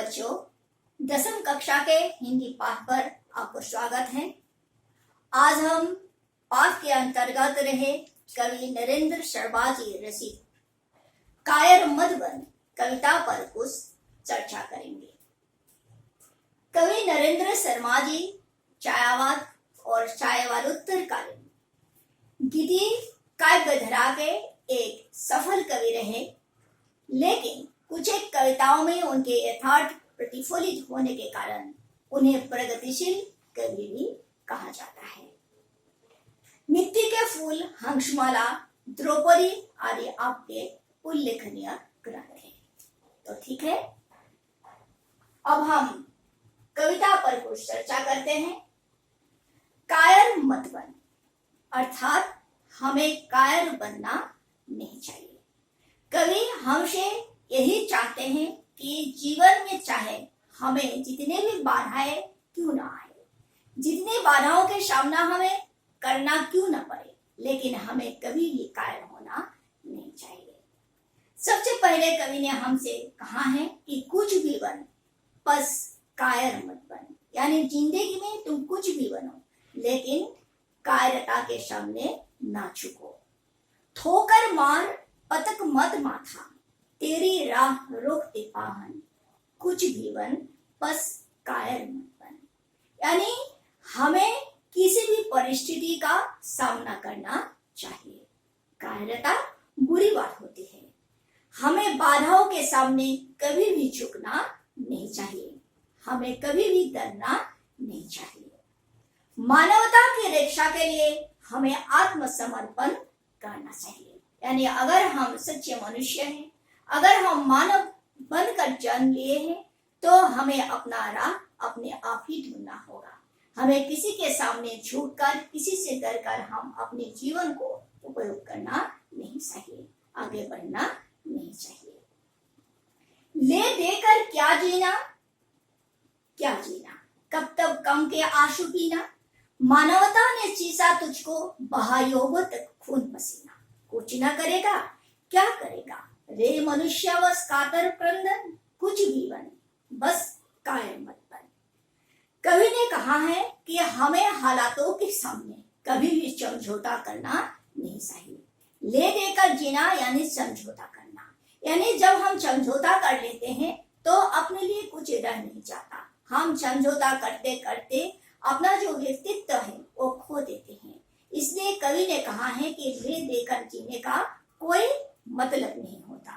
बच्चों, 10वीं कक्षा के हिंदी पाठ पर आपको स्वागत है। आज हम पाठ के अंतर्गत रहे कवि नरेंद्र शर्मा जी रचित कायर मत बन कविता पर कुछ चर्चा करेंगे। कवि नरेंद्र शर्मा जी छायावाद और छायावादोत्तरकालीन गीति काव्यधारा के एक सफल कवि रहे, लेकिन कुछ एक कविताओं में उनके यथार्थ प्रतिफलित होने के कारण उन्हें प्रगतिशील कवि भी कहा जाता है। मिट्टी के फूल, हंसमाला, द्रौपदी आदि आपके उल्लेखनीय ग्रंथ हैं। तो ठीक है, अब हम कविता पर कुछ चर्चा करते हैं। कायर मत बन, अर्थात हमें कायर बनना नहीं चाहिए। कवि हमसे यही चाहते हैं कि जीवन में चाहे हमें जितने भी बाधाएं क्यों ना आए, जितनी बाधाओं के सामना हमें करना क्यों ना पड़े, लेकिन हमें कभी भी कायर होना नहीं चाहिए। सबसे पहले कवि ने हमसे कहा है कि कुछ भी बन, बस कायर मत बन। यानी जिंदगी में तुम कुछ भी बनो, लेकिन कायरता के सामने ना झुको। ठोकर मार पतक मत माथा, तेरी राह रोकते पाहन, कुछ भी बन, बस कायर मत बन। यानी हमें किसी भी परिस्थिति का सामना करना चाहिए। कायरता बुरी बात होती है। हमें बाधाओं के सामने कभी भी झुकना नहीं चाहिए। हमें कभी भी डरना नहीं चाहिए। मानवता की रक्षा के लिए हमें आत्मसमर्पण करना चाहिए। यानी अगर हम सच्चे मनुष्य हैं, अगर हम मानव बनकर जन्म लिए हैं, तो हमें अपना राह अपने आप ही ढूंढना होगा। हमें किसी के सामने झुककर, किसी से डरकर हम अपने जीवन को उपयोग करना नहीं चाहिए, आगे बढ़ना नहीं चाहिए। ले देकर क्या जीना, क्या जीना, कब तक गम के आंसू पीना। मानवता ने चीसा तुझको, बहायोगो तक खून पसीना। कुछ न करेगा, क्या करेगा रे मनुष्य बस कातर क्रंदन, कुछ भी बन, बस कायर मत बन। कवि ने कहा है कि हमें हालातों के सामने कभी भी समझौता करना नहीं चाहिए। ले देकर जीना यानी समझौता करना। यानी जब हम समझौता कर लेते हैं तो अपने लिए कुछ रह नहीं जाता। हम समझौता करते करते अपना जो व्यक्तित्व है वो खो देते हैं। इसलिए कवि ने कहा है कि ले देकर जीने का कोई मतलब नहीं होता।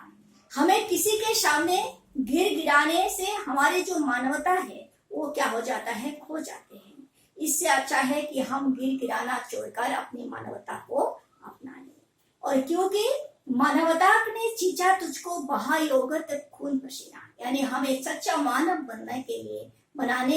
हमें किसी के सामने गिर गिराने से हमारी जो मानवता है वो क्या हो जाता है, खो जाते हैं। इससे अच्छा है कि हम गिर गिराना छोड़कर अपनी मानवता को अपना लें। और क्योंकि मानवता ने चीचा तुझको, बहायोगो तक खून पसीना। यानी हमें सच्चा मानव बनाने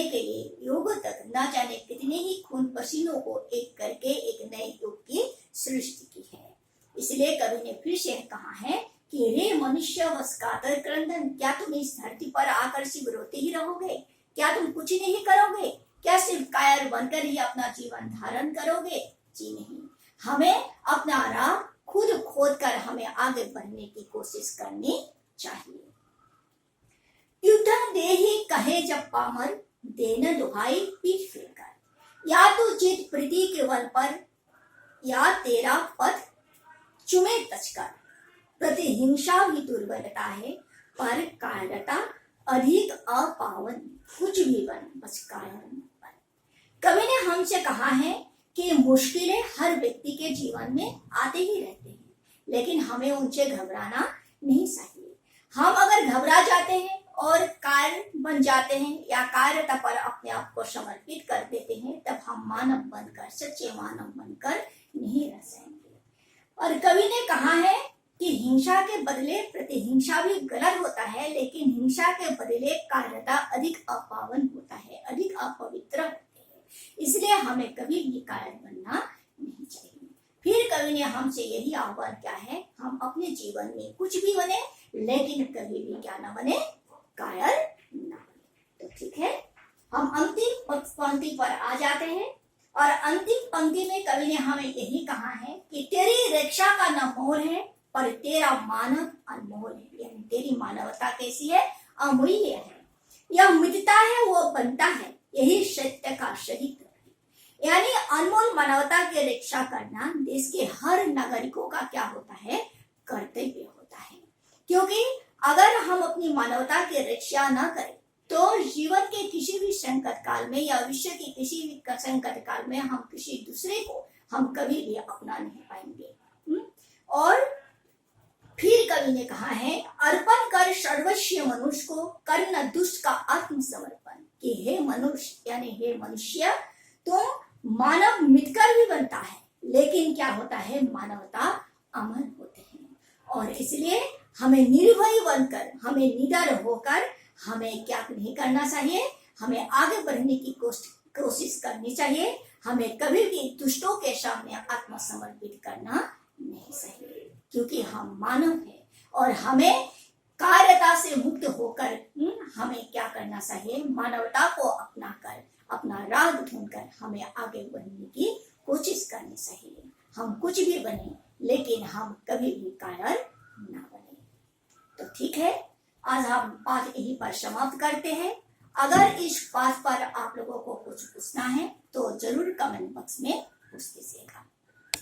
के लिए योग तक न जाने कितने ही खून पसीनों को एक करके एक नए युग की सृष्टि की है। इसलिए कवि ने फिर से कहा है कि रे मनुष्य बस कातर क्रंदन, क्या तुम इस धरती पर आकर सिर्फ रोते ही रहोगे? क्या तुम कुछ नहीं करोगे? क्या सिर्फ कायर बनकर ही अपना जीवन धारण करोगे? जी नहीं, हमें अपना राह खुद खोद कर हमें आगे बढ़ने की कोशिश करनी चाहिए। युद्ध दे ही कहे जब पामर, देना दुहाई पीठ फेरकर। या तू जीत प्रीति के बल पर, या तेरा पथ चुमे तचकर। प्रतिहिंसा भी दुर्बलता है, पर कायरता अधिक अपावन। कुछ भी बन, बस कायर मत बन। कवि ने हमसे कहा है कि मुश्किलें हर व्यक्ति के जीवन में आते ही रहते हैं, लेकिन हमें उनसे घबराना नहीं चाहिए। हम अगर घबरा जाते हैं और कायर बन जाते हैं या कायरता पर अपने आप को समर्पित कर देते हैं, तब हम मानव बनकर, सच्चे मानव बनकर नहीं रह सकेंगे। और कवि ने कहा है कि हिंसा के बदले प्रतिहिंसा भी गलत होता है, लेकिन हिंसा के बदले कायरता अधिक अपावन होता है, अधिक अपवित्र होती है। इसलिए हमें कभी भी कायर बनना नहीं चाहिए। फिर कवि ने हमसे यही आह्वान किया है, हम अपने जीवन में कुछ भी बने, लेकिन कभी भी क्या ना बने, कायर ना बने। तो ठीक है, हम अंतिम पंक्ति पर आ जाते हैं। और अंतिम पंक्ति में कवि ने हमें यही कहा है कि तेरी रक्षा का न मोल है, पर तेरा मानव अनमोल है। यानी तेरी मानवता कैसी है, अमूल्य है। यह मिटता है वो बनता है, यही सत्य का सही है। यानी अनमोल मानवता की रक्षा करना देश के हर नागरिकों का क्या होता है, कर्तव्य होता है। क्योंकि अगर हम अपनी मानवता की रक्षा न करें तो जीवन के किसी भी संकट काल में या विश्व के किसी भी संकट काल में हम किसी दूसरे को हम कभी भी अपना नहीं पाएंगे। और फिर कवि ने कहा है, अर्पण कर सर्वस्व मनुष्य को, कर न दुष्ट का आत्मसमर्पण। कि हे मनुष्य यानी हे मनुष्य, तुम मानव मिटकर भी बनता है, लेकिन क्या होता है, मानवता अमर होते हैं। और इसलिए हमें निर्भय बनकर, हमें निडर होकर हमें क्या नहीं करना चाहिए, हमें आगे बढ़ने की कोशिश करनी चाहिए। हमें कभी भी दुष्टों के सामने आत्मसमर्पित करना नहीं चाहिए, क्योंकि हम मानव हैं और हमें कार्यता से मुक्त होकर हमें क्या करना चाहिए, मानवता को अपनाकर, अपना राह ढूंढकर हमें आगे बढ़ने की कोशिश करनी चाहिए। हम कुछ भी बने, लेकिन हम कभी भी कारण ना बने। तो ठीक है, आज हम पाठ यहीं पर समाप्त करते हैं। अगर इस पाठ पर आप लोगों को कुछ पूछना है तो जरूर कमेंट बॉक्स में पूछ दीजिएगा।